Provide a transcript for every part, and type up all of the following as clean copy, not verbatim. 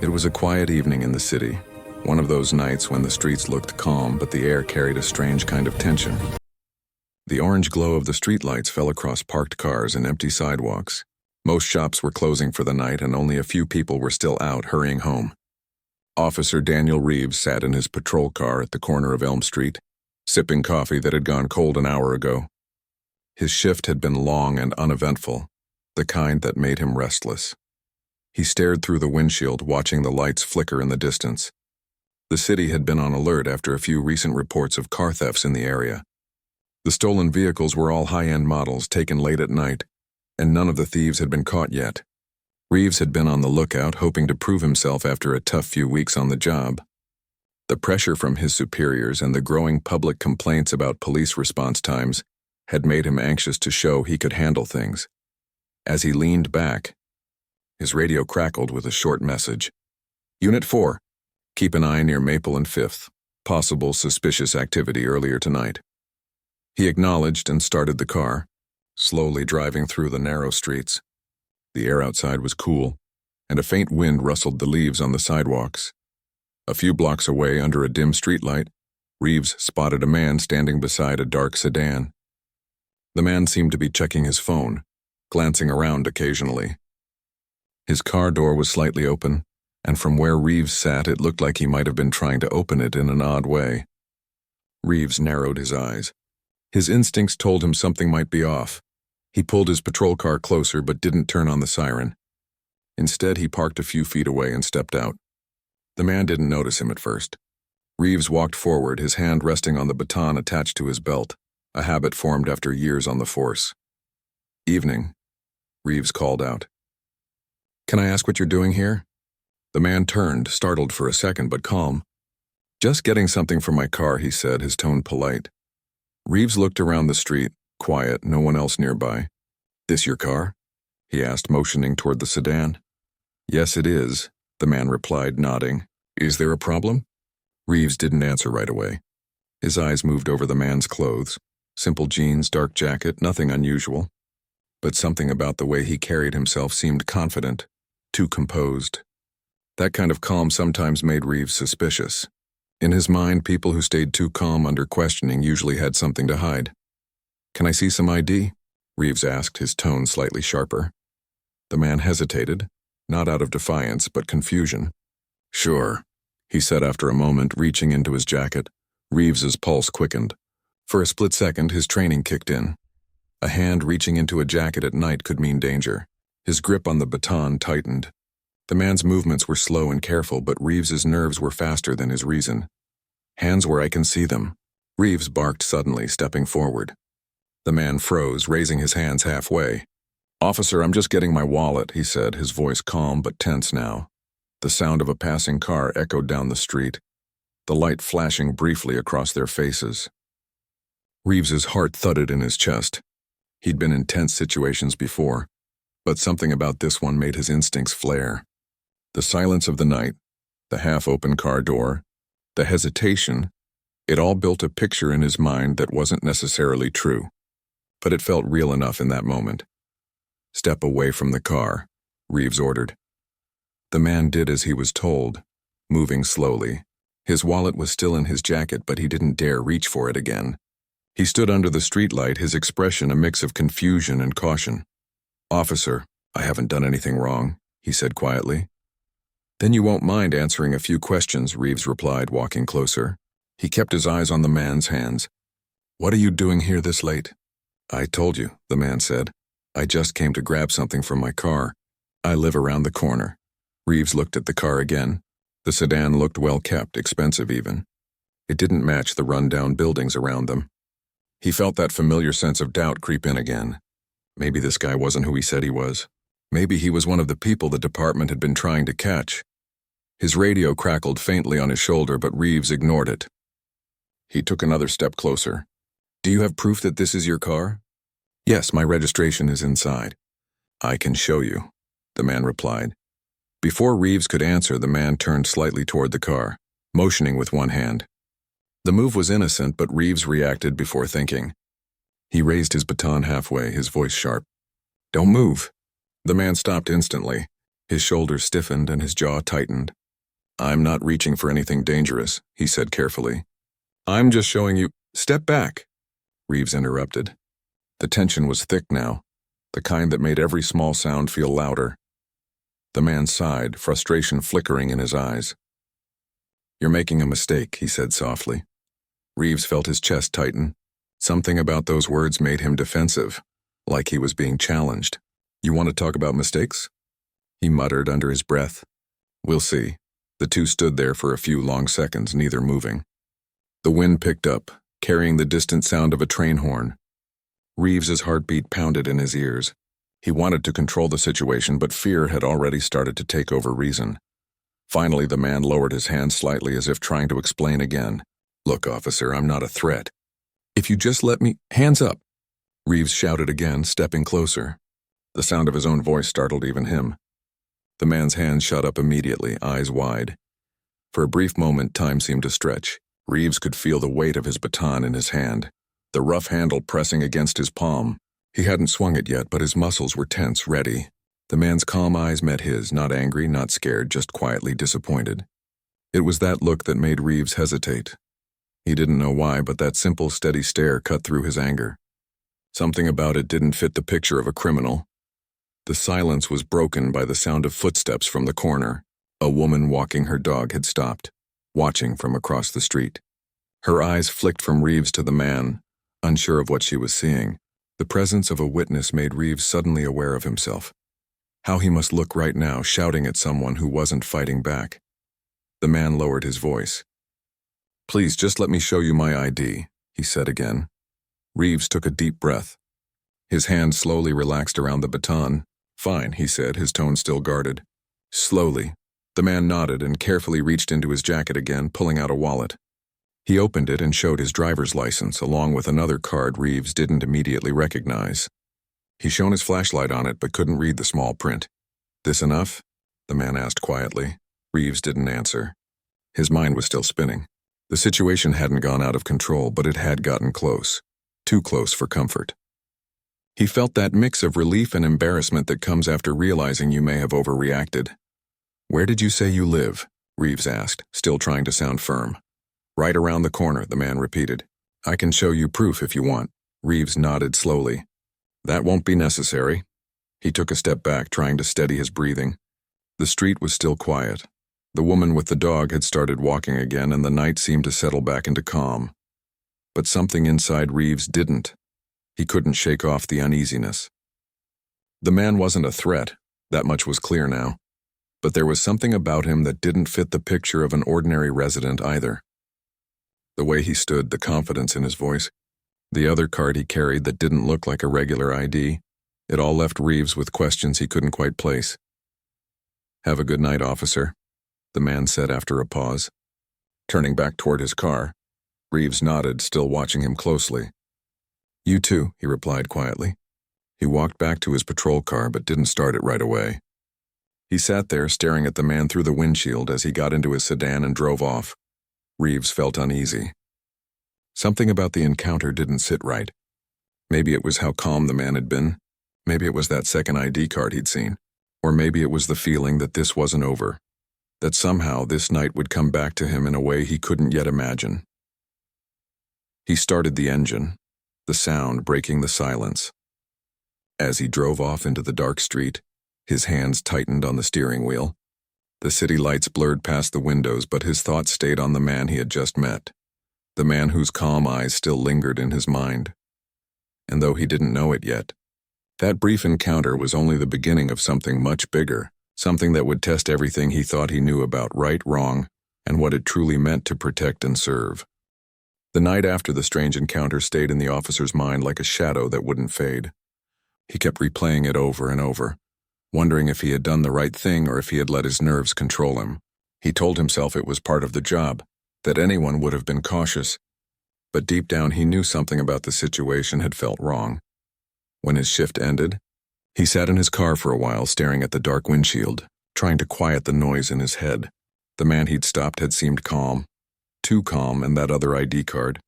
It was a quiet evening in the city, one of those nights when the streets looked calm but the air carried a strange kind of tension. The orange glow of the streetlights fell across parked cars and empty sidewalks. Most shops were closing for the night and only a few people were still out hurrying home. Officer Daniel Reeves sat in his patrol car at the corner of Elm Street, sipping coffee that had gone cold an hour ago. His shift had been long and uneventful, the kind that made him restless. He stared through the windshield, watching the lights flicker in the distance. The city had been on alert after a few recent reports of car thefts in the area. The stolen vehicles were all high-end models taken late at night, and none of the thieves had been caught yet. Reeves had been on the lookout, hoping to prove himself after a tough few weeks on the job. The pressure from his superiors and the growing public complaints about police response times had made him anxious to show he could handle things. As he leaned back, his radio crackled with a short message. Unit 4, keep an eye near Maple and 5th. Possible suspicious activity earlier tonight. He acknowledged and started the car, slowly driving through the narrow streets. The air outside was cool, and a faint wind rustled the leaves on the sidewalks. A few blocks away, under a dim streetlight, Reeves spotted a man standing beside a dark sedan. The man seemed to be checking his phone, glancing around occasionally. His car door was slightly open, and from where Reeves sat it looked like he might have been trying to open it in an odd way. Reeves narrowed his eyes. His instincts told him something might be off. He pulled his patrol car closer but didn't turn on the siren. Instead, he parked a few feet away and stepped out. The man didn't notice him at first. Reeves walked forward, his hand resting on the baton attached to his belt, a habit formed after years on the force. Evening, Reeves called out. Can I ask what you're doing here? The man turned, startled for a second but calm. Just getting something from my car, he said, his tone polite. Reeves looked around the street, quiet, no one else nearby. This your car? He asked, motioning toward the sedan. Yes, it is, the man replied, nodding. Is there a problem? Reeves didn't answer right away. His eyes moved over the man's clothes. Simple jeans, dark jacket, nothing unusual. But something about the way he carried himself seemed confident, too composed. That kind of calm sometimes made Reeves suspicious. In his mind, people who stayed too calm under questioning usually had something to hide. Can I see some ID? Reeves asked, his tone slightly sharper. The man hesitated, not out of defiance, but confusion. Sure, he said after a moment, reaching into his jacket. Reeves's pulse quickened. For a split second, his training kicked in. A hand reaching into a jacket at night could mean danger. His grip on the baton tightened. The man's movements were slow and careful, but Reeves's nerves were faster than his reason. Hands where I can see them. Reeves barked suddenly, stepping forward. The man froze, raising his hands halfway. Officer, I'm just getting my wallet, he said, his voice calm but tense now. The sound of a passing car echoed down the street, the light flashing briefly across their faces. Reeves's heart thudded in his chest. He'd been in tense situations before, but something about this one made his instincts flare. The silence of the night, the half-open car door, the hesitation, it all built a picture in his mind that wasn't necessarily true, but it felt real enough in that moment. Step away from the car, Reeves ordered. The man did as he was told, moving slowly. His wallet was still in his jacket, but he didn't dare reach for it again. He stood under the streetlight, his expression a mix of confusion and caution. Officer, I haven't done anything wrong, he said quietly. Then you won't mind answering a few questions, Reeves replied, walking closer. He kept his eyes on the man's hands. What are you doing here this late? I told you, the man said. I just came to grab something from my car. I live around the corner. Reeves looked at the car again. The sedan looked well kept, expensive even. It didn't match the run-down buildings around them. He felt that familiar sense of doubt creep in again. Maybe this guy wasn't who he said he was. Maybe he was one of the people the department had been trying to catch. His radio crackled faintly on his shoulder, but Reeves ignored it. He took another step closer. Do you have proof that this is your car? Yes, my registration is inside. I can show you, the man replied. Before Reeves could answer, the man turned slightly toward the car, motioning with one hand. The move was innocent, but Reeves reacted before thinking. He raised his baton halfway, his voice sharp. Don't move. The man stopped instantly, His shoulders stiffened and his jaw tightened. "I'm not reaching for anything dangerous," he said carefully. "I'm just showing you—" "Step back," Reeves interrupted. The tension was thick now, the kind that made every small sound feel louder. The man sighed, frustration flickering in his eyes. "You're making a mistake," he said softly. Reeves felt his chest tighten. Something about those words made him defensive, like he was being challenged. "You want to talk about mistakes?" he muttered under his breath. "We'll see." The two stood there for a few long seconds, neither moving. The wind picked up, carrying the distant sound of a train horn. Reeves's heartbeat pounded in his ears. He wanted to control the situation, but fear had already started to take over reason. Finally, the man lowered his hand slightly as if trying to explain again. "Look, officer, I'm not a threat. If you just let me—" "Hands up!" Reeves shouted again, stepping closer. The sound of his own voice startled even him. The man's hands shot up immediately, eyes wide. For a brief moment, time seemed to stretch. Reeves could feel the weight of his baton in his hand, the rough handle pressing against his palm. He hadn't swung it yet, but his muscles were tense, ready. The man's calm eyes met his, not angry, not scared, just quietly disappointed. It was that look that made Reeves hesitate. He didn't know why, but that simple, steady stare cut through his anger. Something about it didn't fit the picture of a criminal. The silence was broken by the sound of footsteps from the corner. A woman walking her dog had stopped, watching from across the street. Her eyes flicked from Reeves to the man, unsure of what she was seeing. The presence of a witness made Reeves suddenly aware of himself. How he must look right now, shouting at someone who wasn't fighting back. The man lowered his voice. "Please, just let me show you my ID," he said again. Reeves took a deep breath. His hand slowly relaxed around the baton. "Fine," he said, his tone still guarded. Slowly, the man nodded and carefully reached into his jacket again, pulling out a wallet. He opened it and showed his driver's license, along with another card Reeves didn't immediately recognize. He shone his flashlight on it but couldn't read the small print. "This enough?" the man asked quietly. Reeves didn't answer. His mind was still spinning. The situation hadn't gone out of control, but it had gotten close. Too close for comfort. He felt that mix of relief and embarrassment that comes after realizing you may have overreacted. "Where did you say you live?" Reeves asked, still trying to sound firm. "Right around the corner," the man repeated. "I can show you proof if you want." Reeves nodded slowly. "That won't be necessary." He took a step back, trying to steady his breathing. The street was still quiet. The woman with the dog had started walking again, and the night seemed to settle back into calm. But something inside Reeves didn't. He couldn't shake off the uneasiness. The man wasn't a threat, that much was clear now. But there was something about him that didn't fit the picture of an ordinary resident either. The way he stood, the confidence in his voice, the other card he carried that didn't look like a regular ID, it all left Reeves with questions he couldn't quite place. "Have a good night, officer," the man said after a pause. Turning back toward his car, Reeves nodded, still watching him closely. "You too," he replied quietly. He walked back to his patrol car but didn't start it right away. He sat there staring at the man through the windshield as he got into his sedan and drove off. Reeves felt uneasy. Something about the encounter didn't sit right. Maybe it was how calm the man had been. Maybe it was that second ID card he'd seen. Or maybe it was the feeling that this wasn't over. That somehow this night would come back to him in a way he couldn't yet imagine. He started the engine, the sound breaking the silence. As he drove off into the dark street, his hands tightened on the steering wheel. The city lights blurred past the windows, but his thoughts stayed on the man he had just met. The man whose calm eyes still lingered in his mind. And though he didn't know it yet, that brief encounter was only the beginning of something much bigger, something that would test everything he thought he knew about right, wrong, and what it truly meant to protect and serve. The night after the strange encounter stayed in the officer's mind like a shadow that wouldn't fade. He kept replaying it over and over, wondering if he had done the right thing or if he had let his nerves control him. He told himself it was part of the job, that anyone would have been cautious. But deep down he knew something about the situation had felt wrong. When his shift ended, he sat in his car for a while staring at the dark windshield, trying to quiet the noise in his head. The man he'd stopped had seemed calm. Too calm, and that other ID card.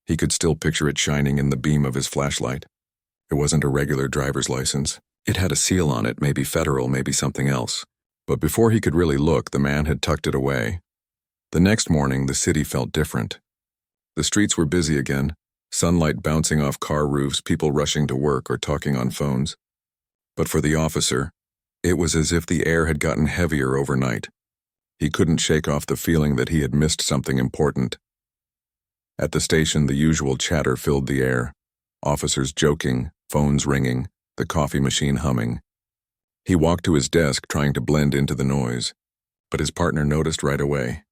He could still picture it shining in the beam of his flashlight. It wasn't a regular driver's license. It had a seal on it, maybe federal, maybe something else. But before he could really look, the man had tucked it away. The next morning, the city felt different. The streets were busy again, sunlight bouncing off car roofs, people rushing to work or talking on phones. But for the officer, it was as if the air had gotten heavier overnight. He couldn't shake off the feeling that he had missed something important. At the station, the usual chatter filled the air. Officers joking, phones ringing, the coffee machine humming. He walked to his desk, trying to blend into the noise. But his partner noticed right away.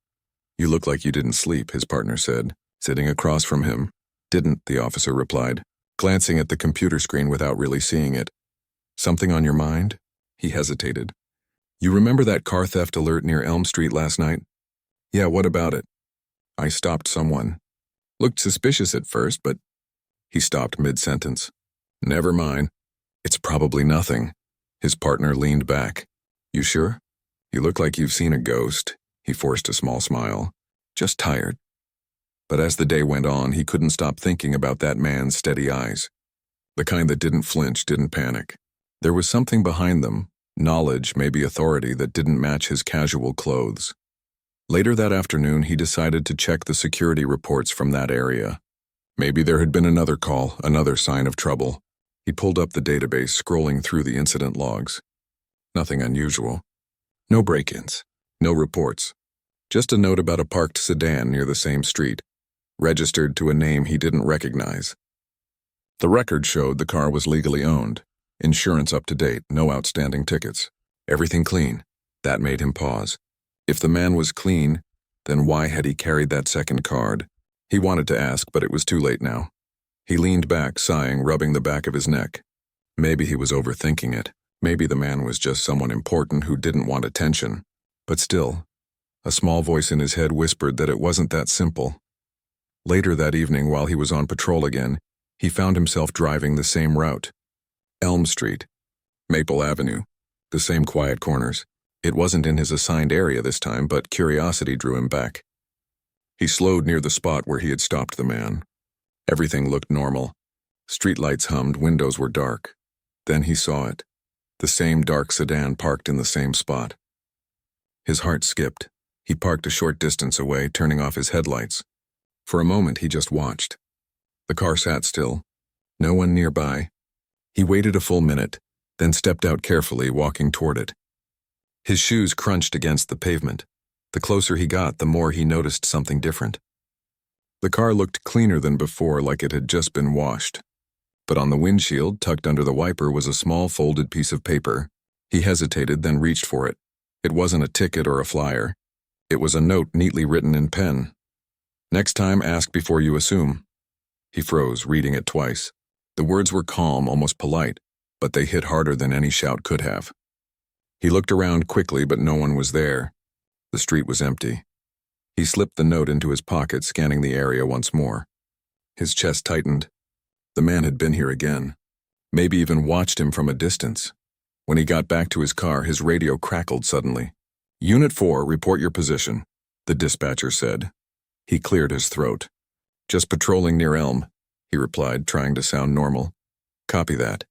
"You look like you didn't sleep," his partner said, sitting across from him. "Didn't," the officer replied, glancing at the computer screen without really seeing it. "Something on your mind?" He hesitated. "You remember that car theft alert near Elm Street last night?" "Yeah, what about it?" "I stopped someone. Looked suspicious at first, but—" He stopped mid-sentence. "Never mind. It's probably nothing." His partner leaned back. "You sure? You look like you've seen a ghost." He forced a small smile. "Just tired." But as the day went on, he couldn't stop thinking about that man's steady eyes. The kind that didn't flinch, didn't panic. There was something behind them, knowledge, maybe authority, that didn't match his casual clothes. Later that afternoon, he decided to check the security reports from that area. Maybe there had been another call, another sign of trouble. He pulled up the database, scrolling through the incident logs. Nothing unusual. No break-ins. No reports. Just a note about a parked sedan near the same street, registered to a name he didn't recognize. The record showed the car was legally owned. Insurance up to date, no outstanding tickets. Everything clean. That made him pause. If the man was clean, then why had he carried that second card? He wanted to ask, but it was too late now. He leaned back, sighing, rubbing the back of his neck. Maybe he was overthinking it. Maybe the man was just someone important who didn't want attention. But still, a small voice in his head whispered that it wasn't that simple. Later that evening, while he was on patrol again, he found himself driving the same route. Elm Street, Maple Avenue, the same quiet corners. It wasn't in his assigned area this time, but curiosity drew him back. He slowed near the spot where he had stopped the man. Everything looked normal. Streetlights hummed, windows were dark. Then he saw it. The same dark sedan parked in the same spot. His heart skipped. He parked a short distance away, turning off his headlights. For a moment, he just watched. The car sat still. No one nearby. He waited a full minute, then stepped out carefully, walking toward it. His shoes crunched against the pavement. The closer he got, the more he noticed something different. The car looked cleaner than before, like it had just been washed. But on the windshield, tucked under the wiper, was a small folded piece of paper. He hesitated, then reached for it. It wasn't a ticket or a flyer. It was a note neatly written in pen. "Next time, ask before you assume." He froze, reading it twice. The words were calm, almost polite, but they hit harder than any shout could have. He looked around quickly, but no one was there. The street was empty. He slipped the note into his pocket, scanning the area once more. His chest tightened. The man had been here again. Maybe even watched him from a distance. When he got back to his car, his radio crackled suddenly. "Unit 4, report your position," the dispatcher said. He cleared his throat. "Just patrolling near Elm," he replied, trying to sound normal. "Copy that."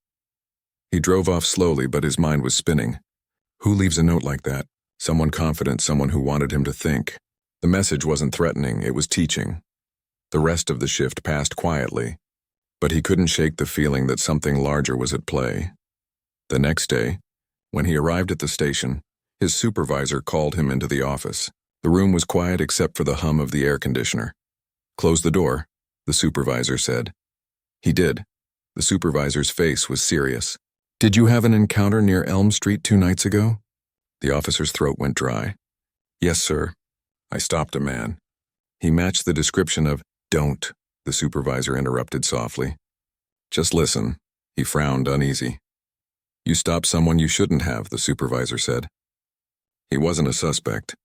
He drove off slowly, but his mind was spinning. Who leaves a note like that? Someone confident, someone who wanted him to think. The message wasn't threatening, it was teaching. The rest of the shift passed quietly, but he couldn't shake the feeling that something larger was at play. The next day, when he arrived at the station, his supervisor called him into the office. The room was quiet except for the hum of the air conditioner. "Close the door," the supervisor said. He did. The supervisor's face was serious. "Did you have an encounter near Elm Street 2 nights ago?" The officer's throat went dry. "Yes, sir. I stopped a man." He matched the description of "Don't," the supervisor interrupted softly. "Just listen." He frowned, uneasy. "You stopped someone you shouldn't have," the supervisor said. "He wasn't a suspect.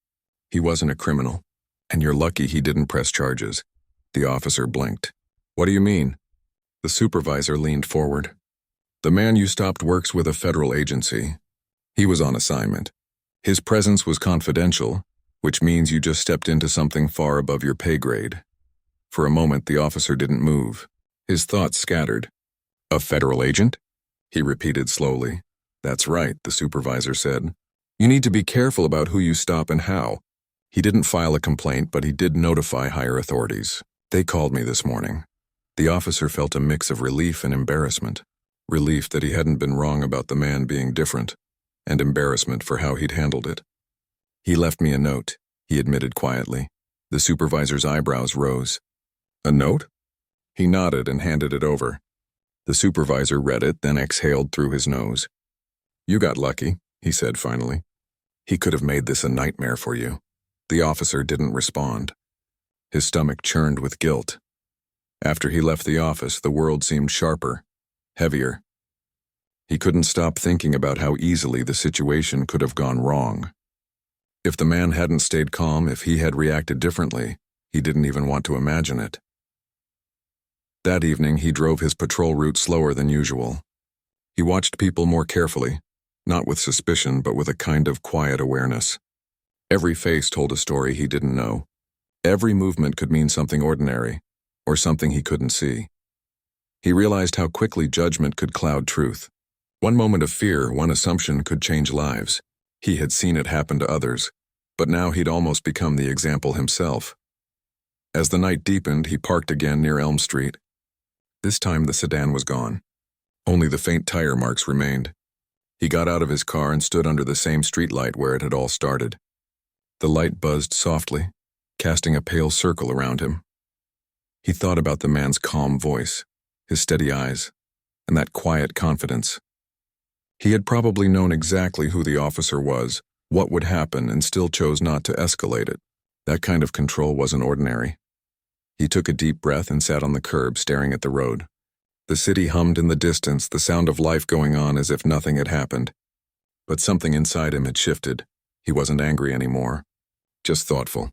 He wasn't a criminal. And you're lucky he didn't press charges." The officer blinked. "What do you mean?" The supervisor leaned forward. "The man you stopped works with a federal agency. He was on assignment. His presence was confidential, which means you just stepped into something far above your pay grade." For a moment, the officer didn't move. His thoughts scattered. "A federal agent?" he repeated slowly. "That's right," the supervisor said. You need to be careful about who you stop and how. He didn't file a complaint, but he did notify higher authorities. They called me this morning. The officer felt a mix of relief and embarrassment. Relief that he hadn't been wrong about the man being different, and embarrassment for how he'd handled it. He left me a note, he admitted quietly. The supervisor's eyebrows rose. A note? He nodded and handed it over. The supervisor read it, then exhaled through his nose. You got lucky, he said finally. He could have made this a nightmare for you. The officer didn't respond. His stomach churned with guilt. After he left the office, the world seemed sharper, heavier. He couldn't stop thinking about how easily the situation could have gone wrong. If the man hadn't stayed calm, if he had reacted differently, he didn't even want to imagine it. That evening, he drove his patrol route slower than usual. He watched people more carefully, not with suspicion, but with a kind of quiet awareness. Every face told a story he didn't know. Every movement could mean something ordinary, or something he couldn't see. He realized how quickly judgment could cloud truth. One moment of fear, one assumption could change lives. He had seen it happen to others, but now he'd almost become the example himself. As the night deepened, he parked again near Elm Street. This time the sedan was gone. Only the faint tire marks remained. He got out of his car and stood under the same streetlight where it had all started. The light buzzed softly, casting a pale circle around him. He thought about the man's calm voice, his steady eyes, and that quiet confidence. He had probably known exactly who the officer was, what would happen, and still chose not to escalate it. That kind of control wasn't ordinary. He took a deep breath and sat on the curb, staring at the road. The city hummed in the distance, the sound of life going on as if nothing had happened. But something inside him had shifted. He wasn't angry anymore, just thoughtful.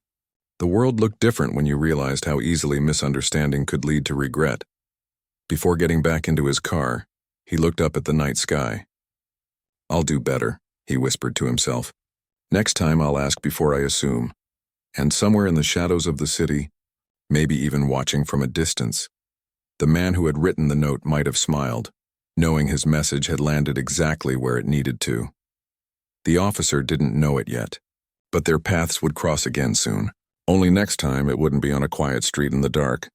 The world looked different when you realized how easily misunderstanding could lead to regret. Before getting back into his car, he looked up at the night sky. I'll do better, he whispered to himself. Next time I'll ask before I assume. And somewhere in the shadows of the city, maybe even watching from a distance, the man who had written the note might have smiled, knowing his message had landed exactly where it needed to. The officer didn't know it yet, but their paths would cross again soon. Only next time it wouldn't be on a quiet street in the dark.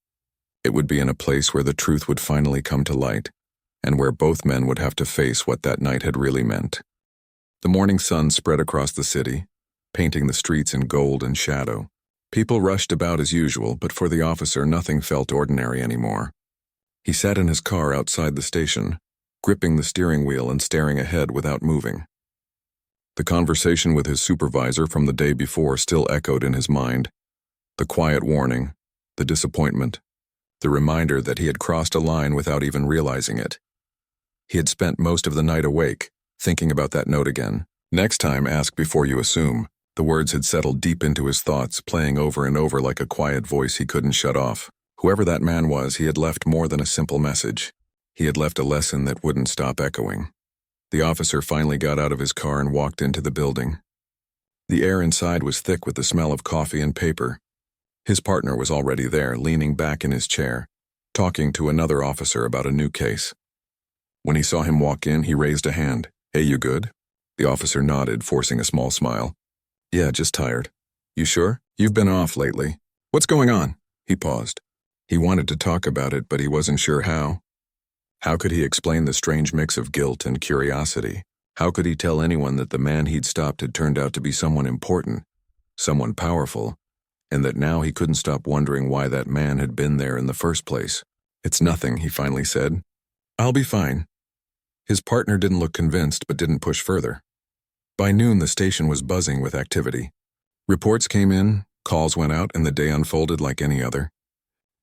It would be in a place where the truth would finally come to light, and where both men would have to face what that night had really meant. The morning sun spread across the city, painting the streets in gold and shadow. People rushed about as usual, but for the officer nothing felt ordinary anymore. He sat in his car outside the station, gripping the steering wheel and staring ahead without moving. The conversation with his supervisor from the day before still echoed in his mind. The quiet warning, the disappointment, the reminder that he had crossed a line without even realizing it. He had spent most of the night awake, thinking about that note again. Next time, ask before you assume. The words had settled deep into his thoughts, playing over and over like a quiet voice he couldn't shut off. Whoever that man was, he had left more than a simple message. He had left a lesson that wouldn't stop echoing. The officer finally got out of his car and walked into the building. The air inside was thick with the smell of coffee and paper. His partner was already there, leaning back in his chair, talking to another officer about a new case. When he saw him walk in, he raised a hand. Hey, you good? The officer nodded, forcing a small smile. Yeah, just tired. You sure? You've been off lately. What's going on? He paused. He wanted to talk about it, but he wasn't sure how. How could he explain the strange mix of guilt and curiosity? How could he tell anyone that the man he'd stopped had turned out to be someone important, someone powerful, and that now he couldn't stop wondering why that man had been there in the first place? It's nothing, he finally said. I'll be fine. His partner didn't look convinced, but didn't push further. By noon, the station was buzzing with activity. Reports came in, calls went out, and the day unfolded like any other.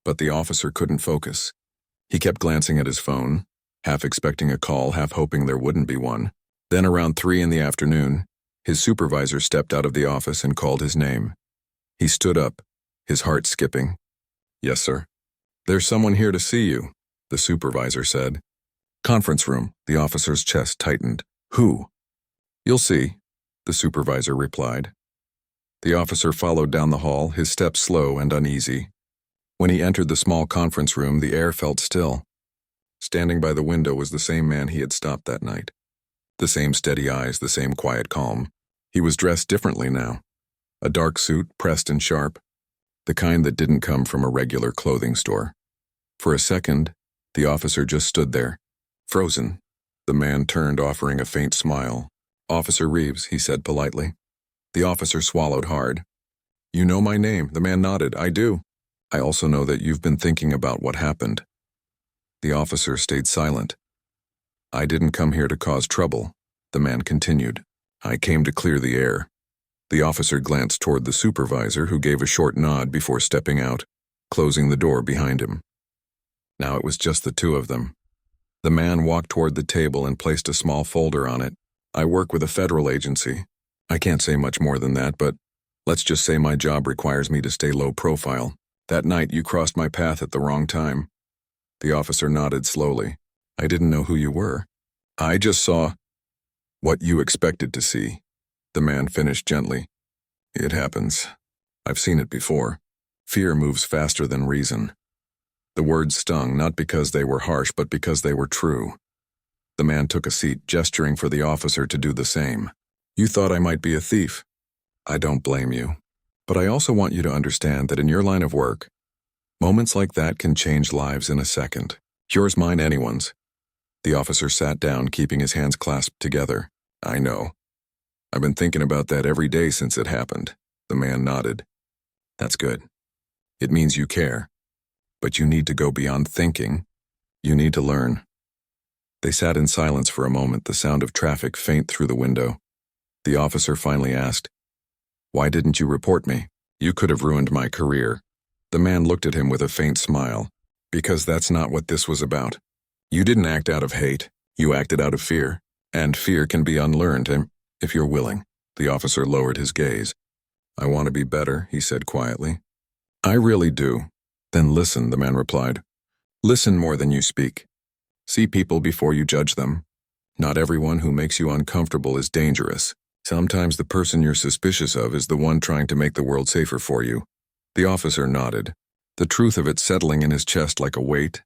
But the officer couldn't focus. He kept glancing at his phone, half expecting a call, half hoping there wouldn't be one. Then around 3 in the afternoon, his supervisor stepped out of the office and called his name. He stood up, his heart skipping. Yes, sir. There's someone here to see you, the supervisor said. Conference room, the officer's chest tightened. Who? You'll see, the supervisor replied. The officer followed down the hall, his steps slow and uneasy. When he entered the small conference room, the air felt still. Standing by the window was the same man he had stopped that night. The same steady eyes, the same quiet calm. He was dressed differently now. A dark suit, pressed and sharp, the kind that didn't come from a regular clothing store. For a second, the officer just stood there, frozen. The man turned, offering a faint smile. "Officer Reeves," he said politely. The officer swallowed hard. "You know my name," the man nodded. "I do. I also know that you've been thinking about what happened." The officer stayed silent. "I didn't come here to cause trouble," the man continued. "I came to clear the air." The officer glanced toward the supervisor, who gave a short nod before stepping out, closing the door behind him. Now it was just the two of them. The man walked toward the table and placed a small folder on it. "I work with a federal agency. I can't say much more than that, but let's just say my job requires me to stay low profile. That night you crossed my path at the wrong time." The officer nodded slowly. "I didn't know who you were. I just saw what you expected to see," the man finished gently. "It happens. I've seen it before. Fear moves faster than reason." The words stung, not because they were harsh, but because they were true. The man took a seat, gesturing for the officer to do the same. "You thought I might be a thief. I don't blame you. But I also want you to understand that in your line of work, moments like that can change lives in a second. Yours, mine, anyone's." The officer sat down, keeping his hands clasped together. "I know. I've been thinking about that every day since it happened." The man nodded. "That's good. It means you care. But you need to go beyond thinking. You need to learn." They sat in silence for a moment, the sound of traffic faint through the window. The officer finally asked, "Why didn't you report me? You could have ruined my career." The man looked at him with a faint smile. "Because that's not what this was about. You didn't act out of hate. You acted out of fear. And fear can be unlearned if you're willing." The officer lowered his gaze. "I want to be better," he said quietly. "I really do." "Then listen," the man replied. "Listen more than you speak. See people before you judge them. Not everyone who makes you uncomfortable is dangerous. Sometimes the person you're suspicious of is the one trying to make the world safer for you." The officer nodded, the truth of it settling in his chest like a weight.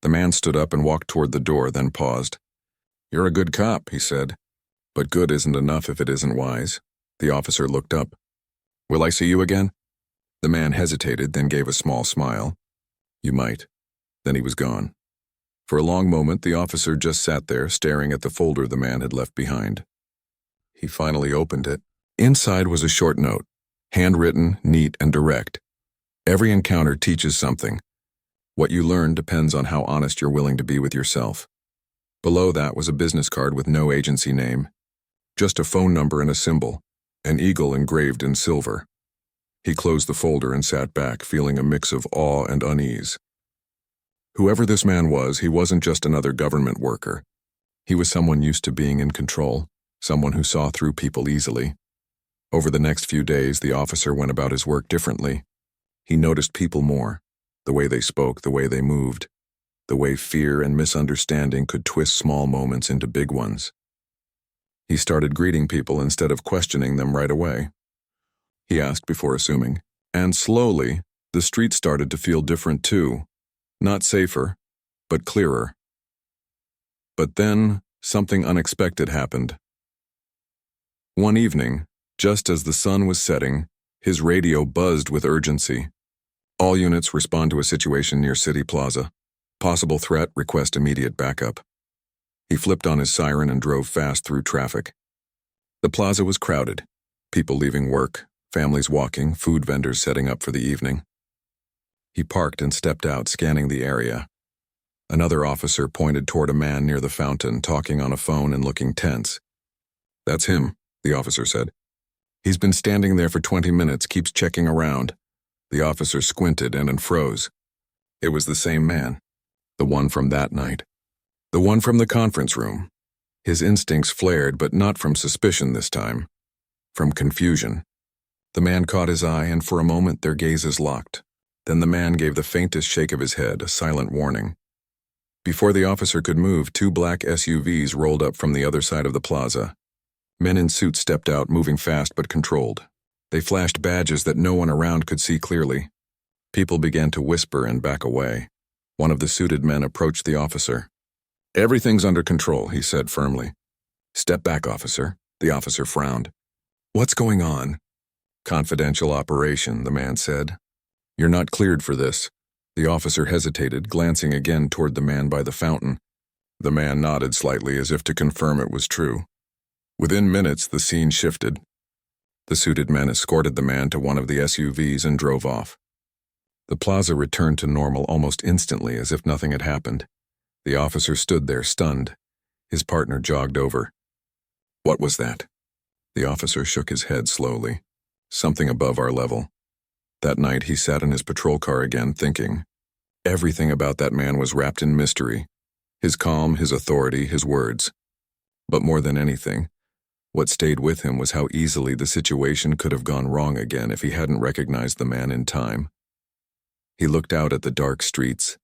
The man stood up and walked toward the door, then paused. "You're a good cop," he said. "But good isn't enough if it isn't wise." The officer looked up. "Will I see you again?" The man hesitated, then gave a small smile. "You might." Then he was gone. For a long moment, the officer just sat there, staring at the folder the man had left behind. He finally opened it. Inside was a short note, handwritten, neat, and direct. "Every encounter teaches something. What you learn depends on how honest you're willing to be with yourself." Below that was a business card with no agency name, just a phone number and a symbol, an eagle engraved in silver. He closed the folder and sat back, feeling a mix of awe and unease. Whoever this man was, he wasn't just another government worker. He was someone used to being in control, someone who saw through people easily. Over the next few days, the officer went about his work differently. He noticed people more, the way they spoke, the way they moved, the way fear and misunderstanding could twist small moments into big ones. He started greeting people instead of questioning them right away. He asked before assuming, and slowly, the street started to feel different too. Not safer, but clearer. But then, something unexpected happened. One evening, just as the sun was setting, his radio buzzed with urgency. "All units respond to a situation near City Plaza. Possible threat, request immediate backup." He flipped on his siren and drove fast through traffic. The plaza was crowded, people leaving work, families walking, food vendors setting up for the evening. He parked and stepped out, scanning the area. Another officer pointed toward a man near the fountain, talking on a phone and looking tense. "That's him," the officer said. "He's been standing there for 20 minutes, keeps checking around." The officer squinted and unfroze. It was the same man, the one from that night, the one from the conference room. His instincts flared, but not from suspicion this time, from confusion. The man caught his eye, and for a moment their gazes locked. Then the man gave the faintest shake of his head, a silent warning. Before the officer could move, 2 black SUVs rolled up from the other side of the plaza. Men in suits stepped out, moving fast but controlled. They flashed badges that no one around could see clearly. People began to whisper and back away. One of the suited men approached the officer. "Everything's under control," he said firmly. "Step back, officer." The officer frowned. "What's going on?" "Confidential operation," the man said. "You're not cleared for this." The officer hesitated, glancing again toward the man by the fountain. The man nodded slightly as if to confirm it was true. Within minutes, the scene shifted. The suited men escorted the man to one of the SUVs and drove off. The plaza returned to normal almost instantly, as if nothing had happened. The officer stood there, stunned. His partner jogged over. "What was that?" The officer shook his head slowly. "Something above our level." That night, he sat in his patrol car again, thinking. Everything about that man was wrapped in mystery. His calm, his authority, his words. But more than anything, what stayed with him was how easily the situation could have gone wrong again if he hadn't recognized the man in time. He looked out at the dark streets,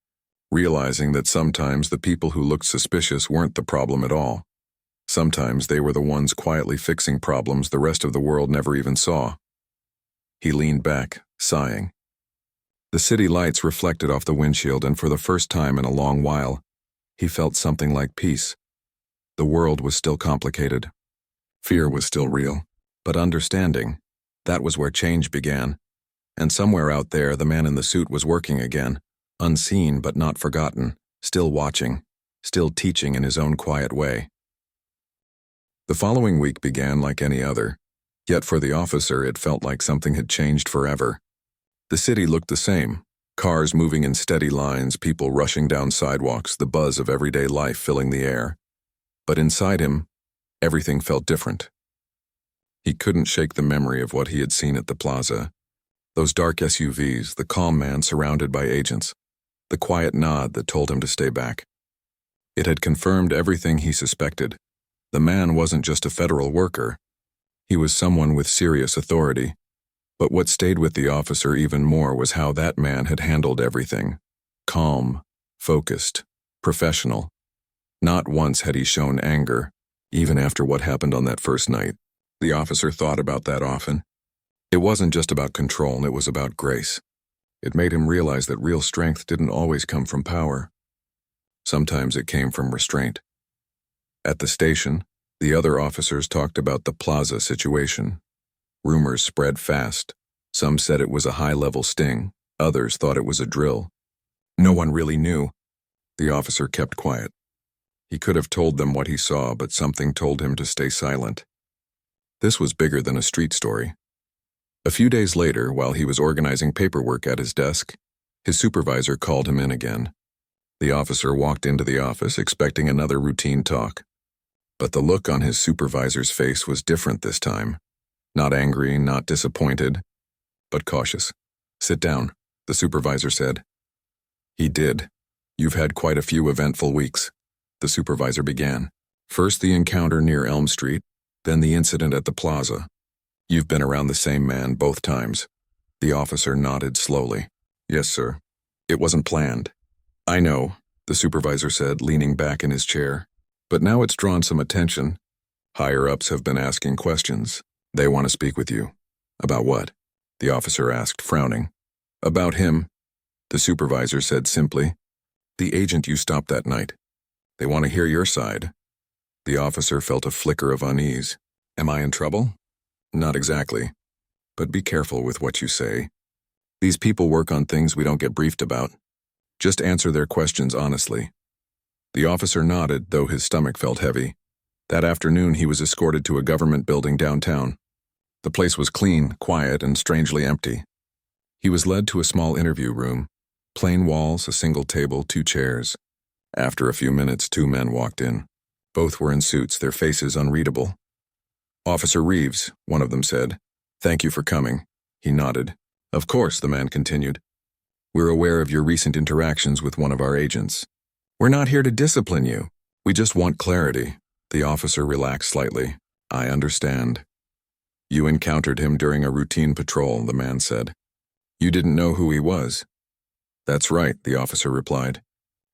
realizing that sometimes the people who looked suspicious weren't the problem at all. Sometimes they were the ones quietly fixing problems the rest of the world never even saw. He leaned back, sighing. The city lights reflected off the windshield, and for the first time in a long while, he felt something like peace. The world was still complicated. Fear was still real, but understanding, that was where change began. And somewhere out there, the man in the suit was working again, unseen but not forgotten, still watching, still teaching in his own quiet way. The following week began like any other, yet for the officer it felt like something had changed forever. The city looked the same, cars moving in steady lines, people rushing down sidewalks, the buzz of everyday life filling the air. But inside him, everything felt different. He couldn't shake the memory of what he had seen at the plaza. Those dark SUVs, the calm man surrounded by agents, the quiet nod that told him to stay back. It had confirmed everything he suspected. The man wasn't just a federal worker. He was someone with serious authority. But what stayed with the officer even more was how that man had handled everything. Calm, focused, professional. Not once had he shown anger, even after what happened on that first night. The officer thought about that often. It wasn't just about control, it was about grace. It made him realize that real strength didn't always come from power. Sometimes it came from restraint. At the station, the other officers talked about the plaza situation. Rumors spread fast. Some said it was a high-level sting. Others thought it was a drill. No one really knew. The officer kept quiet. He could have told them what he saw, but something told him to stay silent. This was bigger than a street story. A few days later, while he was organizing paperwork at his desk, his supervisor called him in again. The officer walked into the office expecting another routine talk. But the look on his supervisor's face was different this time. Not angry, not disappointed, but cautious. "Sit down," the supervisor said. He did. "You've had quite a few eventful weeks," the supervisor began. "First the encounter near Elm Street, then the incident at the plaza. You've been around the same man both times." The officer nodded slowly. "Yes, sir. It wasn't planned." "I know," the supervisor said, leaning back in his chair. "But now it's drawn some attention. Higher-ups have been asking questions. They want to speak with you." "About what?" the officer asked, frowning. "About him," the supervisor said simply. "The agent you stopped that night. They want to hear your side." The officer felt a flicker of unease. "Am I in trouble?" "Not exactly. But be careful with what you say. These people work on things we don't get briefed about. Just answer their questions honestly." The officer nodded, though his stomach felt heavy. That afternoon he was escorted to a government building downtown. The place was clean, quiet, and strangely empty. He was led to a small interview room. Plain walls, a single table, 2 chairs. After a few minutes, 2 men walked in. Both were in suits, their faces unreadable. "Officer Reeves," one of them said. "Thank you for coming." He nodded. "Of course," the man continued. "We're aware of your recent interactions with one of our agents. We're not here to discipline you. We just want clarity." The officer relaxed slightly. "I understand." "You encountered him during a routine patrol," the man said. "You didn't know who he was?" "That's right," the officer replied.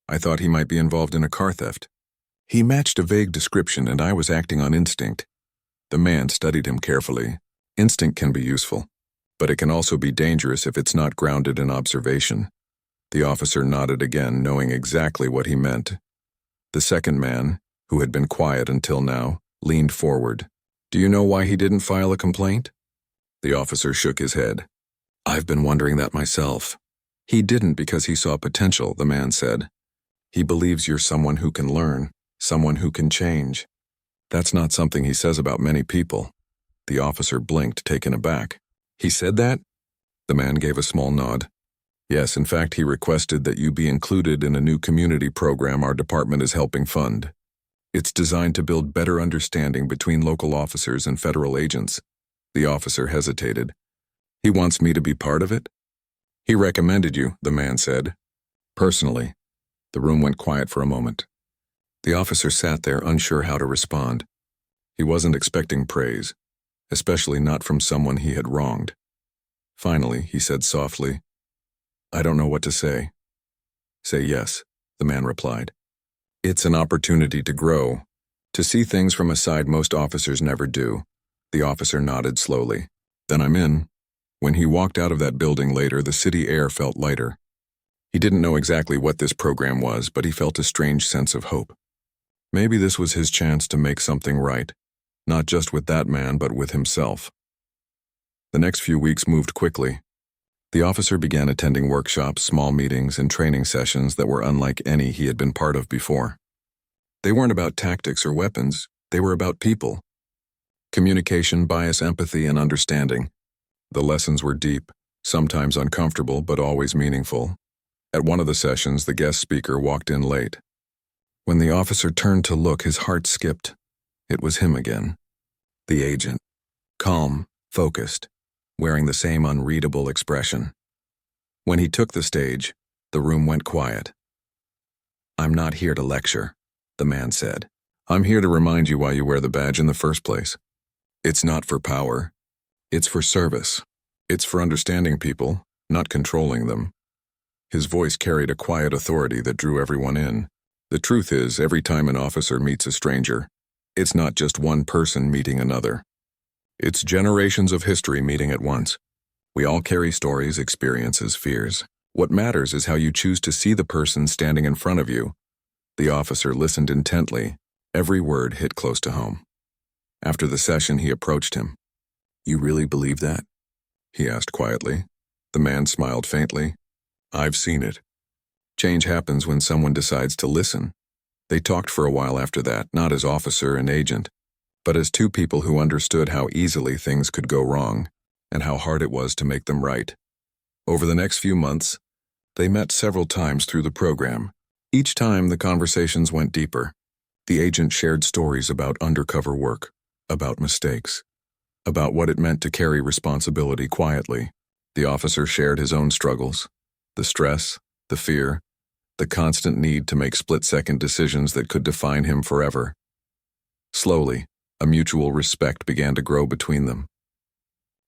"I thought he might be involved in a car theft. He matched a vague description and I was acting on instinct." The man studied him carefully. Instinct can be useful, but it can also be dangerous if it's not grounded in observation. The officer nodded again, knowing exactly what he meant. The second man, who had been quiet until now, leaned forward. Do you know why he didn't file a complaint? The officer shook his head. I've been wondering that myself. He didn't because he saw potential, the man said. He believes you're someone who can learn, someone who can change. That's not something he says about many people. The officer blinked, taken aback. He said that? The man gave a small nod. Yes, in fact, he requested that you be included in a new community program our department is helping fund. It's designed to build better understanding between local officers and federal agents. The officer hesitated. He wants me to be part of it? He recommended you, the man said. Personally. The room went quiet for a moment. The officer sat there, unsure how to respond. He wasn't expecting praise, especially not from someone he had wronged. Finally, he said softly, I don't know what to say. Say yes, the man replied. It's an opportunity to grow, to see things from a side most officers never do. The officer nodded slowly. Then I'm in. When he walked out of that building later, the city air felt lighter. He didn't know exactly what this program was, but he felt a strange sense of hope. Maybe this was his chance to make something right, not just with that man, but with himself. The next few weeks moved quickly. The officer began attending workshops, small meetings, and training sessions that were unlike any he had been part of before. They weren't about tactics or weapons, they were about people. Communication, bias, empathy, and understanding. The lessons were deep, sometimes uncomfortable, but always meaningful. At one of the sessions, the guest speaker walked in late. When the officer turned to look, his heart skipped. It was him again. The agent. Calm, focused, wearing the same unreadable expression. When he took the stage, the room went quiet. I'm not here to lecture, the man said. I'm here to remind you why you wear the badge in the first place. It's not for power. It's for service. It's for understanding people, not controlling them. His voice carried a quiet authority that drew everyone in. The truth is, every time an officer meets a stranger, it's not just one person meeting another. It's generations of history meeting at once. We all carry stories, experiences, fears. What matters is how you choose to see the person standing in front of you. The officer listened intently. Every word hit close to home. After the session, he approached him. You really believe that? He asked quietly. The man smiled faintly. I've seen it. Change happens when someone decides to listen. They talked for a while after that, not as officer and agent, but as two people who understood how easily things could go wrong and how hard it was to make them right. Over the next few months, they met several times through the program. Each time, the conversations went deeper. The agent shared stories about undercover work, about mistakes, about what it meant to carry responsibility quietly. The officer shared his own struggles, the stress, the fear, the constant need to make split-second decisions that could define him forever. Slowly, a mutual respect began to grow between them.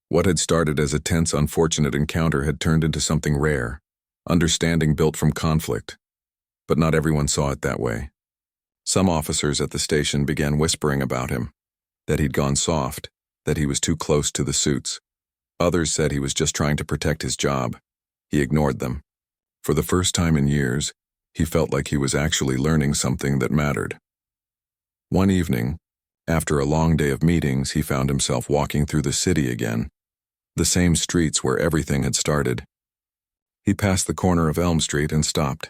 What had started as a tense, unfortunate encounter had turned into something rare, understanding built from conflict. But not everyone saw it that way. Some officers at the station began whispering about him, that he'd gone soft, that he was too close to the suits. Others said he was just trying to protect his job. He ignored them. For the first time in years, he felt like he was actually learning something that mattered. One evening, after a long day of meetings, he found himself walking through the city again, the same streets where everything had started. He passed the corner of Elm Street and stopped.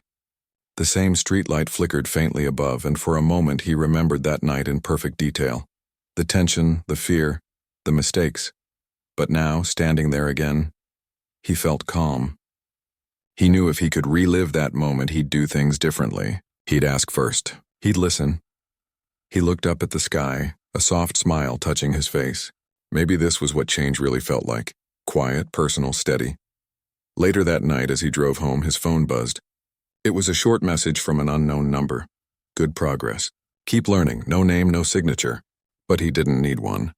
The same streetlight flickered faintly above, and for a moment he remembered that night in perfect detail. The tension, the fear, the mistakes. But now, standing there again, he felt calm. He knew if he could relive that moment, he'd do things differently. He'd ask first. He'd listen. He looked up at the sky, a soft smile touching his face. Maybe this was what change really felt like. Quiet, personal, steady. Later that night, as he drove home, his phone buzzed. It was a short message from an unknown number. Good progress. Keep learning. No name, no signature. But he didn't need one.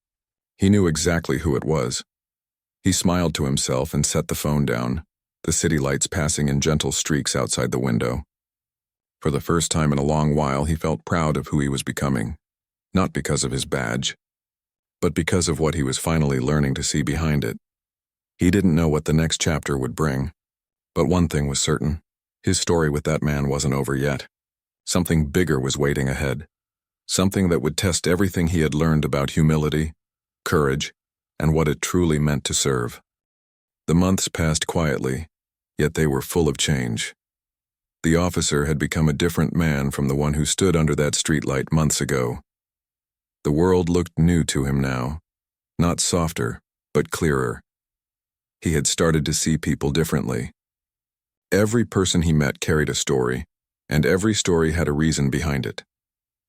He knew exactly who it was. He smiled to himself and set the phone down, the city lights passing in gentle streaks outside the window. For the first time in a long while, he felt proud of who he was becoming. Not because of his badge, but because of what he was finally learning to see behind it. He didn't know what the next chapter would bring. But one thing was certain. His story with that man wasn't over yet. Something bigger was waiting ahead. Something that would test everything he had learned about humility, courage, and what it truly meant to serve. The months passed quietly, yet they were full of change. The officer had become a different man from the one who stood under that streetlight months ago. The world looked new to him now, not softer, but clearer. He had started to see people differently. Every person he met carried a story, and every story had a reason behind it.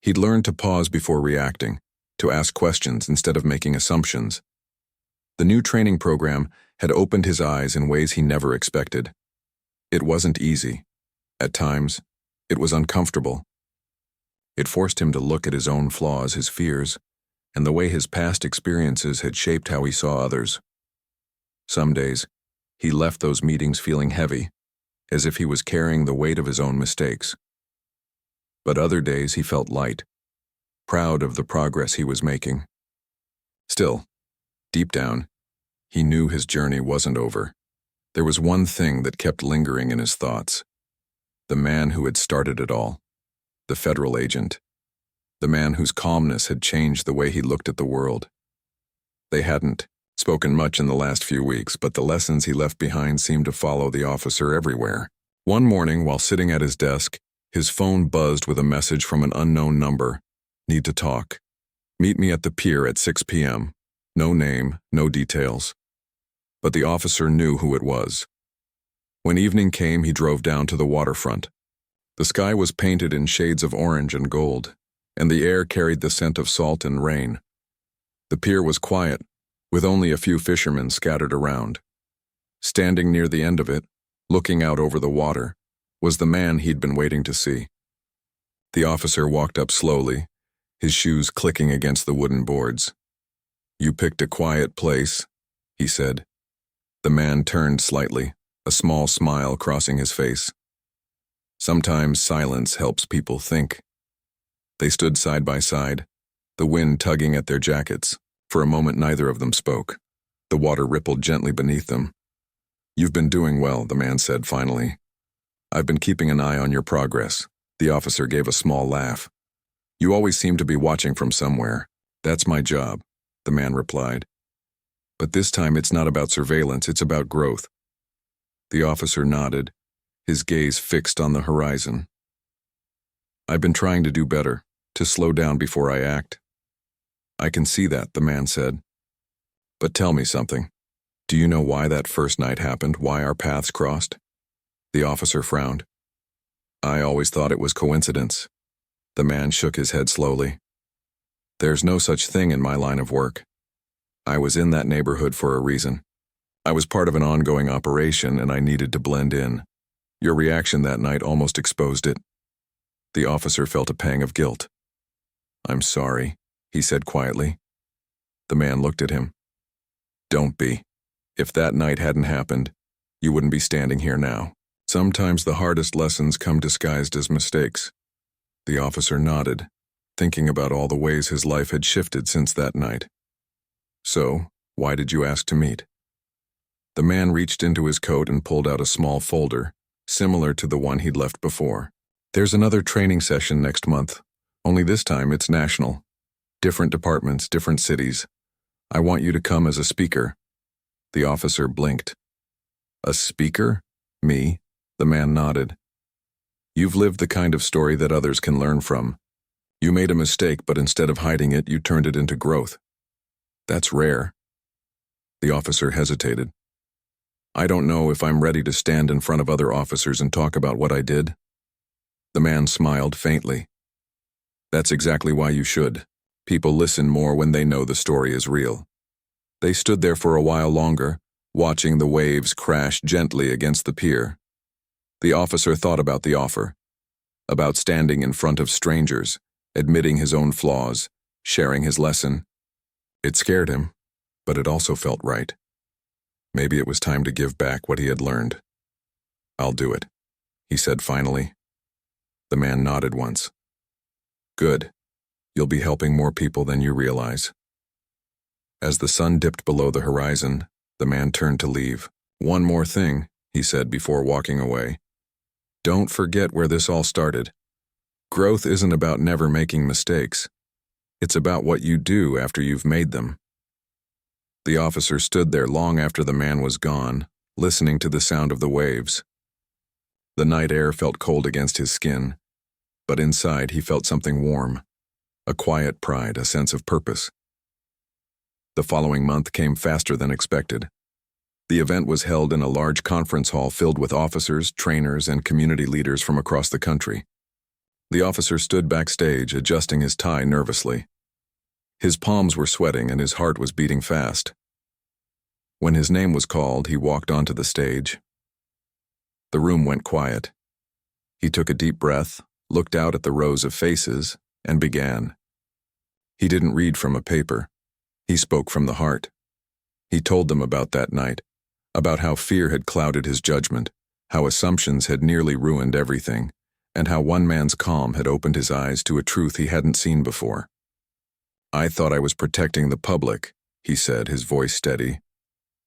He'd learned to pause before reacting, to ask questions instead of making assumptions. The new training program had opened his eyes in ways he never expected. It wasn't easy. At times, it was uncomfortable. It forced him to look at his own flaws, his fears, and the way his past experiences had shaped how he saw others. Some days, he left those meetings feeling heavy, as if he was carrying the weight of his own mistakes. But other days he felt light, proud of the progress he was making. Still, deep down, he knew his journey wasn't over. There was one thing that kept lingering in his thoughts. The man who had started it all. The federal agent. The man whose calmness had changed the way he looked at the world. They hadn't spoken much in the last few weeks, but the lessons he left behind seemed to follow the officer everywhere. One morning, while sitting at his desk, his phone buzzed with a message from an unknown number. Need to talk. Meet me at the pier at 6 p.m. No name, no details. But the officer knew who it was. When evening came, he drove down to the waterfront. The sky was painted in shades of orange and gold, and the air carried the scent of salt and rain. The pier was quiet, with only a few fishermen scattered around. Standing near the end of it, looking out over the water, was the man he'd been waiting to see. The officer walked up slowly, his shoes clicking against the wooden boards. "You picked a quiet place," he said. The man turned slightly, a small smile crossing his face. Sometimes silence helps people think. They stood side by side, the wind tugging at their jackets. For a moment, neither of them spoke. The water rippled gently beneath them. "You've been doing well," the man said finally. "I've been keeping an eye on your progress." The officer gave a small laugh. "You always seem to be watching from somewhere." "That's my job," the man replied. "But this time it's not about surveillance, it's about growth." The officer nodded, his gaze fixed on the horizon. "I've been trying to do better, to slow down before I act." "I can see that," the man said. "But tell me something. Do you know why that first night happened, why our paths crossed?" The officer frowned. "I always thought it was coincidence." The man shook his head slowly. "There's no such thing in my line of work. I was in that neighborhood for a reason. I was part of an ongoing operation and I needed to blend in. Your reaction that night almost exposed it." The officer felt a pang of guilt. "I'm sorry," he said quietly. The man looked at him. "Don't be. If that night hadn't happened, you wouldn't be standing here now. Sometimes the hardest lessons come disguised as mistakes." The officer nodded, thinking about all the ways his life had shifted since that night. "So, why did you ask to meet?" The man reached into his coat and pulled out a small folder, similar to the one he'd left before. "There's another training session next month, only this time it's national. Different departments, different cities. I want you to come as a speaker." The officer blinked. "A speaker? Me?" The man nodded. "You've lived the kind of story that others can learn from. You made a mistake, but instead of hiding it, you turned it into growth. That's rare." The officer hesitated. "I don't know if I'm ready to stand in front of other officers and talk about what I did." The man smiled faintly. "That's exactly why you should. People listen more when they know the story is real." They stood there for a while longer, watching the waves crash gently against the pier. The officer thought about the offer, about standing in front of strangers, admitting his own flaws, sharing his lesson. It scared him, but it also felt right. Maybe it was time to give back what he had learned. "I'll do it," he said finally. The man nodded once. "Good. You'll be helping more people than you realize." As the sun dipped below the horizon, the man turned to leave. "One more thing," he said before walking away. "Don't forget where this all started. Growth isn't about never making mistakes. It's about what you do after you've made them." The officer stood there long after the man was gone, listening to the sound of the waves. The night air felt cold against his skin, but inside he felt something warm, a quiet pride, a sense of purpose. The following month came faster than expected. The event was held in a large conference hall filled with officers, trainers, and community leaders from across the country. The officer stood backstage, adjusting his tie nervously. His palms were sweating and his heart was beating fast. When his name was called, he walked onto the stage. The room went quiet. He took a deep breath, looked out at the rows of faces, and began. He didn't read from a paper. He spoke from the heart. He told them about that night, about how fear had clouded his judgment, how assumptions had nearly ruined everything, and how one man's calm had opened his eyes to a truth he hadn't seen before. "I thought I was protecting the public," he said, his voice steady.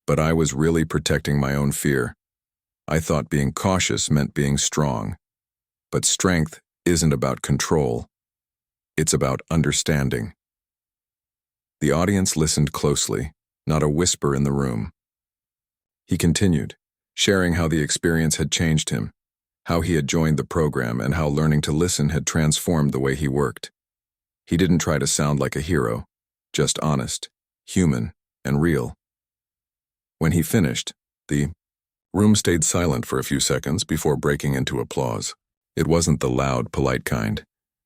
"But I was really protecting my own fear. I thought being cautious meant being strong. But strength isn't about control. It's about understanding." The audience listened closely, not a whisper in the room. He continued, sharing how the experience had changed him, how he had joined the program, and how learning to listen had transformed the way he worked. He didn't try to sound like a hero, just honest, human, and real. When he finished, the room stayed silent for a few seconds before breaking into applause. It wasn't the loud, polite kind.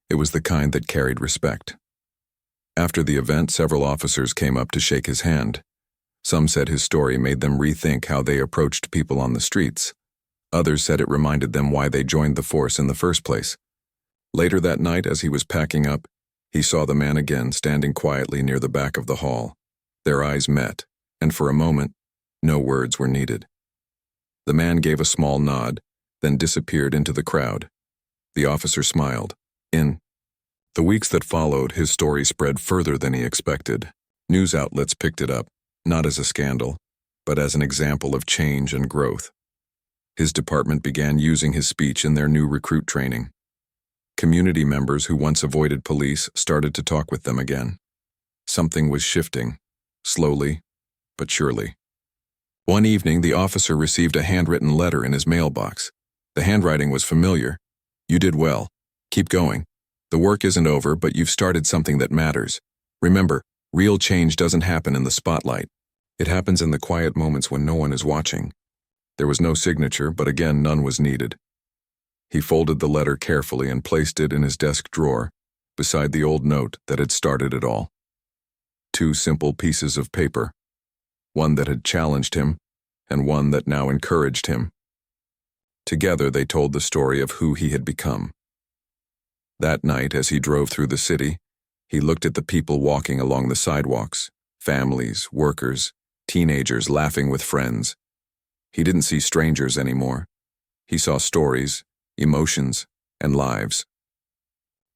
It was the kind that carried respect. After the event, several officers came up to shake his hand. Some said his story made them rethink how they approached people on the streets. Others said it reminded them why they joined the force in the first place. Later that night, as he was packing up, he saw the man again standing quietly near the back of the hall. Their eyes met, and for a moment, no words were needed. The man gave a small nod, then disappeared into the crowd. The officer smiled. In the weeks that followed, his story spread further than he expected. News outlets picked it up, not as a scandal, but as an example of change and growth. His department began using his speech in their new recruit training. Community members who once avoided police started to talk with them again. Something was shifting, slowly but surely. One evening, the officer received a handwritten letter in his mailbox. The handwriting was familiar. "You did well. Keep going. The work isn't over, but you've started something that matters. Remember, real change doesn't happen in the spotlight. It happens in the quiet moments when no one is watching." There was no signature, but again, none was needed. He folded the letter carefully and placed it in his desk drawer, beside the old note that had started it all. Two simple pieces of paper, one that had challenged him, and one that now encouraged him. Together, they told the story of who he had become. That night, as he drove through the city, he looked at the people walking along the sidewalks, families, workers, teenagers laughing with friends. He didn't see strangers anymore. He saw stories, emotions, and lives.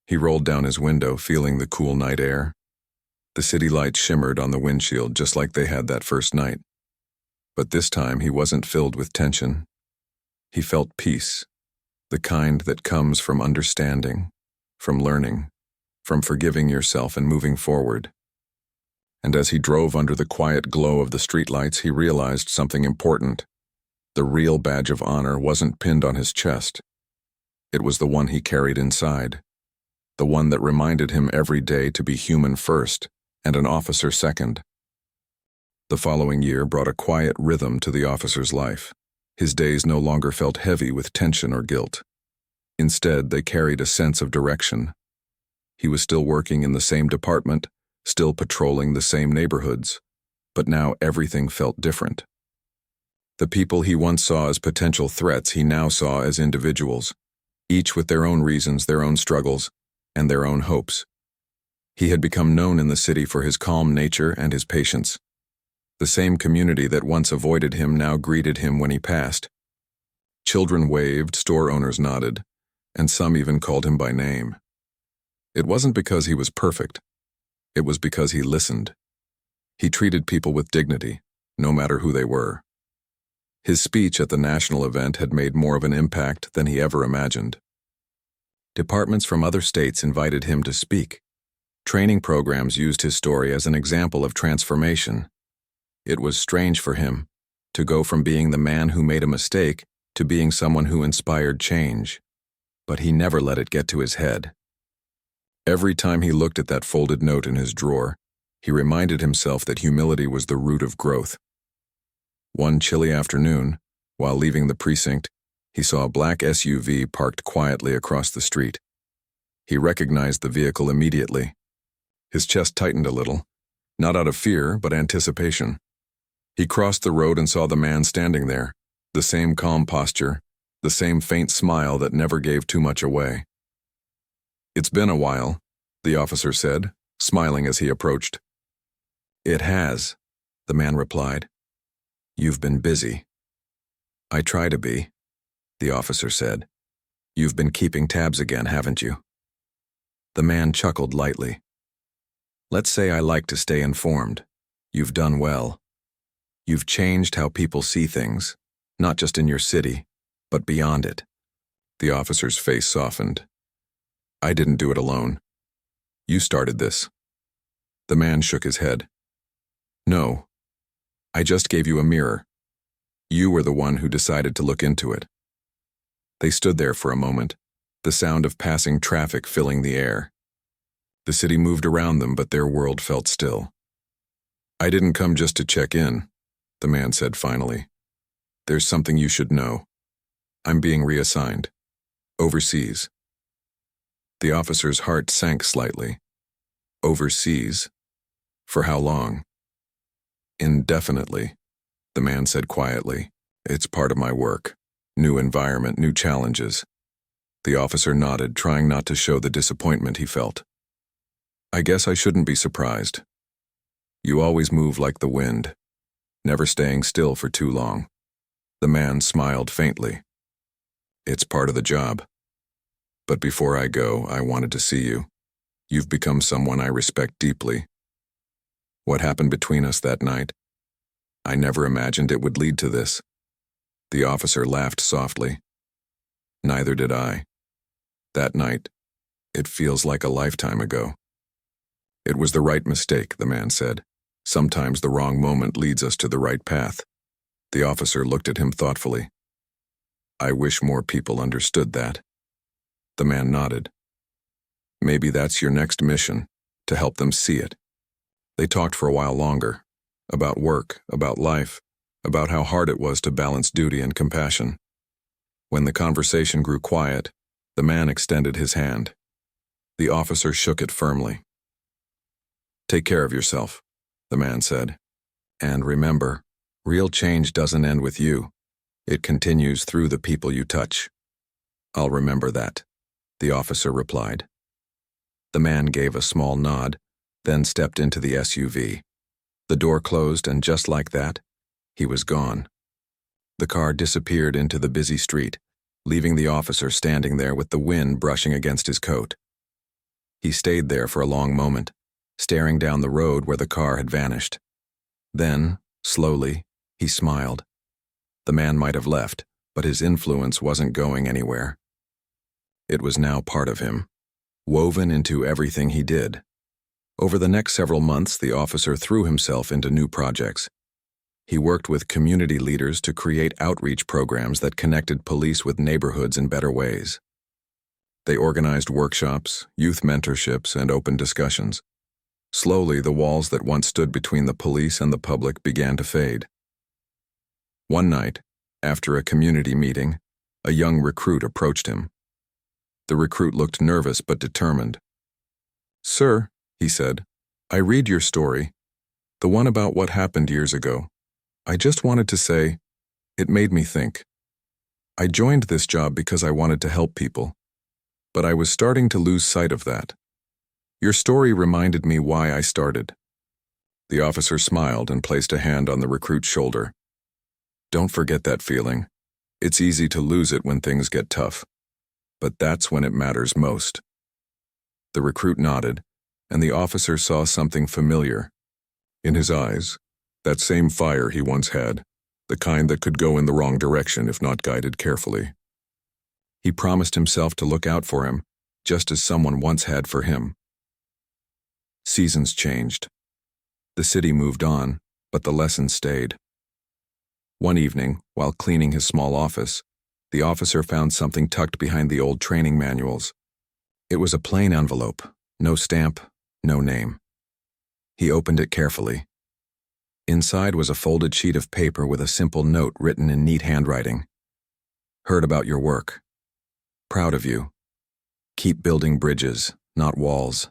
He rolled down his window, feeling the cool night air. The city lights shimmered on the windshield just like they had that first night. But this time he wasn't filled with tension. He felt peace, the kind that comes from understanding, from learning, from forgiving yourself and moving forward. And as he drove under the quiet glow of the streetlights, he realized something important. The real badge of honor wasn't pinned on his chest. It was the one he carried inside, the one that reminded him every day to be human first and an officer second. The following year brought a quiet rhythm to the officer's life. His days no longer felt heavy with tension or guilt. Instead, they carried a sense of direction. He was still working in the same department, still patrolling the same neighborhoods, but now everything felt different. The people he once saw as potential threats he now saw as individuals, each with their own reasons, their own struggles, and their own hopes. He had become known in the city for his calm nature and his patience. The same community that once avoided him now greeted him when he passed. Children waved, store owners nodded, and some even called him by name. It wasn't because he was perfect. It was because he listened. He treated people with dignity, no matter who they were. His speech at the national event had made more of an impact than he ever imagined. Departments from other states invited him to speak. Training programs used his story as an example of transformation. It was strange for him to go from being the man who made a mistake to being someone who inspired change. But he never let it get to his head. Every time he looked at that folded note in his drawer, he reminded himself that humility was the root of growth. One chilly afternoon, while leaving the precinct, he saw a black SUV parked quietly across the street. He recognized the vehicle immediately. His chest tightened a little, not out of fear, but anticipation. He crossed the road and saw the man standing there, the same calm posture, the same faint smile that never gave too much away. "It's been a while," the officer said, smiling as he approached. "It has," the man replied. "You've been busy." "I try to be," the officer said. "You've been keeping tabs again, haven't you?" The man chuckled lightly. "Let's say I like to stay informed. You've done well. You've changed how people see things, not just in your city, but beyond it." The officer's face softened. "I didn't do it alone. You started this." The man shook his head. "No, I just gave you a mirror. You were the one who decided to look into it." They stood there for a moment, the sound of passing traffic filling the air. The city moved around them, but their world felt still. "I didn't come just to check in," the man said finally. "There's something you should know. I'm being reassigned. Overseas." The officer's heart sank slightly. "Overseas? For how long?" "Indefinitely," the man said quietly. "It's part of my work. New environment, new challenges." The officer nodded, trying not to show the disappointment he felt. "I guess I shouldn't be surprised. You always move like the wind, never staying still for too long." The man smiled faintly. "It's part of the job. But before I go, I wanted to see you. You've become someone I respect deeply. What happened between us that night? I never imagined it would lead to this." The officer laughed softly. "Neither did I. That night, it feels like a lifetime ago." "It was the right mistake," the man said. "Sometimes the wrong moment leads us to the right path." The officer looked at him thoughtfully. "I wish more people understood that." The man nodded. "Maybe that's your next mission, to help them see it." They talked for a while longer, about work, about life, about how hard it was to balance duty and compassion. When the conversation grew quiet, the man extended his hand. The officer shook it firmly. "Take care of yourself," the man said. "And remember, real change doesn't end with you. It continues through the people you touch." "I'll remember that," the officer replied. The man gave a small nod, then stepped into the SUV. The door closed, and just like that, he was gone. The car disappeared into the busy street, leaving the officer standing there with the wind brushing against his coat. He stayed there for a long moment, staring down the road where the car had vanished. Then, slowly, he smiled. The man might have left, but his influence wasn't going anywhere. It was now part of him, woven into everything he did. Over the next several months, the officer threw himself into new projects. He worked with community leaders to create outreach programs that connected police with neighborhoods in better ways. They organized workshops, youth mentorships, and open discussions. Slowly, the walls that once stood between the police and the public began to fade. One night, after a community meeting, a young recruit approached him. The recruit looked nervous but determined. "Sir," he said, "I read your story, the one about what happened years ago. I just wanted to say, it made me think. I joined this job because I wanted to help people, but I was starting to lose sight of that. Your story reminded me why I started." The officer smiled and placed a hand on the recruit's shoulder. "Don't forget that feeling. It's easy to lose it when things get tough, but that's when it matters most." The recruit nodded, and the officer saw something familiar. In his eyes, that same fire he once had, the kind that could go in the wrong direction if not guided carefully. He promised himself to look out for him, just as someone once had for him. Seasons changed. The city moved on, but the lesson stayed. One evening, while cleaning his small office, the officer found something tucked behind the old training manuals. It was a plain envelope, no stamp, no name. He opened it carefully. Inside was a folded sheet of paper with a simple note written in neat handwriting. Heard about your work. Proud of you. Keep building bridges, not walls.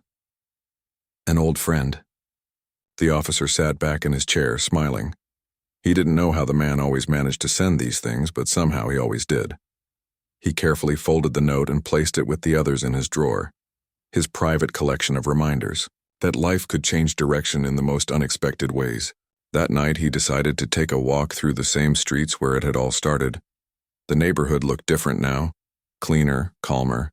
An old friend. The officer sat back in his chair, smiling. He didn't know how the man always managed to send these things, but somehow he always did. He carefully folded the note and placed it with the others in his drawer, his private collection of reminders that life could change direction in the most unexpected ways. That night he decided to take a walk through the same streets where it had all started. The neighborhood looked different now, cleaner, calmer.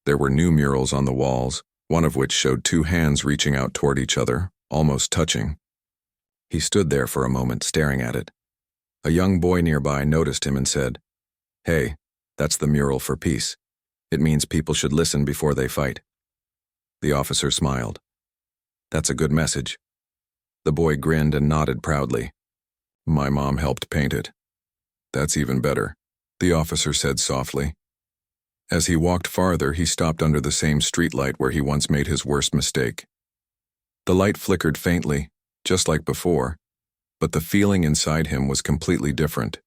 There were new murals on the walls, one of which showed two hands reaching out toward each other, almost touching. He stood there for a moment, staring at it. A young boy nearby noticed him and said, "Hey, that's the mural for peace. It means people should listen before they fight." The officer smiled. "That's a good message." The boy grinned and nodded proudly. "My mom helped paint it." "That's even better," the officer said softly. As he walked farther, he stopped under the same streetlight where he once made his worst mistake. The light flickered faintly, just like before, but the feeling inside him was completely different.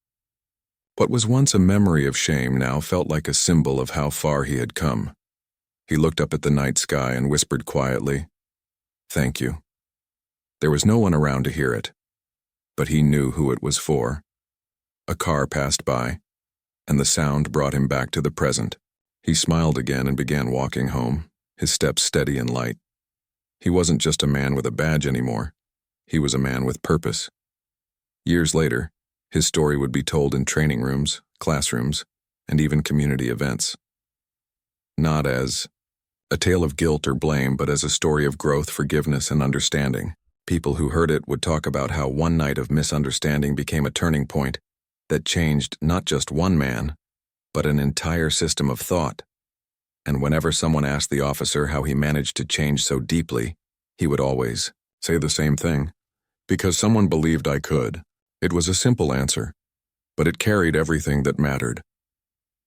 What was once a memory of shame now felt like a symbol of how far he had come. He looked up at the night sky and whispered quietly, "Thank you." There was no one around to hear it, but he knew who it was for. A car passed by, and the sound brought him back to the present. He smiled again and began walking home, his steps steady and light. He wasn't just a man with a badge anymore. He was a man with purpose. Years later, his story would be told in training rooms, classrooms, and even community events. Not as a tale of guilt or blame, but as a story of growth, forgiveness, and understanding. People who heard it would talk about how one night of misunderstanding became a turning point that changed not just one man, but an entire system of thought. And whenever someone asked the officer how he managed to change so deeply, he would always say the same thing. "Because someone believed I could." It was a simple answer, but it carried everything that mattered.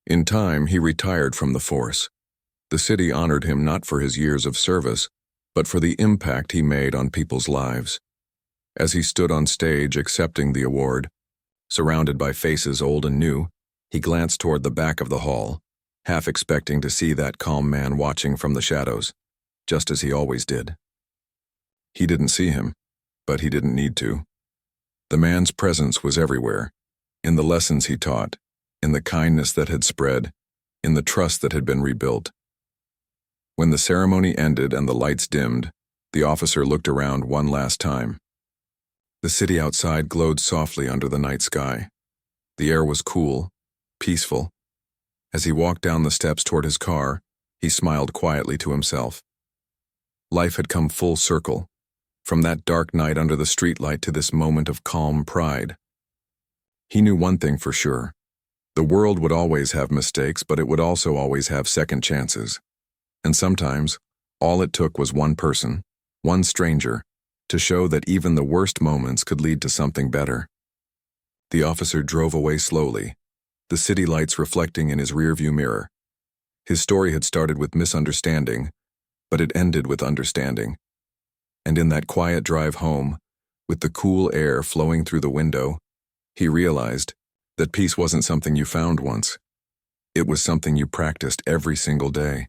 In time, he retired from the force. The city honored him not for his years of service, but for the impact he made on people's lives. As he stood on stage accepting the award, surrounded by faces old and new, he glanced toward the back of the hall, half expecting to see that calm man watching from the shadows, just as he always did. He didn't see him, but he didn't need to. The man's presence was everywhere, in the lessons he taught, in the kindness that had spread, in the trust that had been rebuilt. When the ceremony ended and the lights dimmed, the officer looked around one last time. The city outside glowed softly under the night sky. The air was cool, peaceful. As he walked down the steps toward his car, he smiled quietly to himself. Life had come full circle, from that dark night under the streetlight to this moment of calm pride. He knew one thing for sure. The world would always have mistakes, but it would also always have second chances. And sometimes, all it took was one person, one stranger, to show that even the worst moments could lead to something better. The officer drove away slowly, the city lights reflecting in his rearview mirror. His story had started with misunderstanding, but it ended with understanding. And in that quiet drive home, with the cool air flowing through the window, he realized that peace wasn't something you found once. It was something you practiced every single day.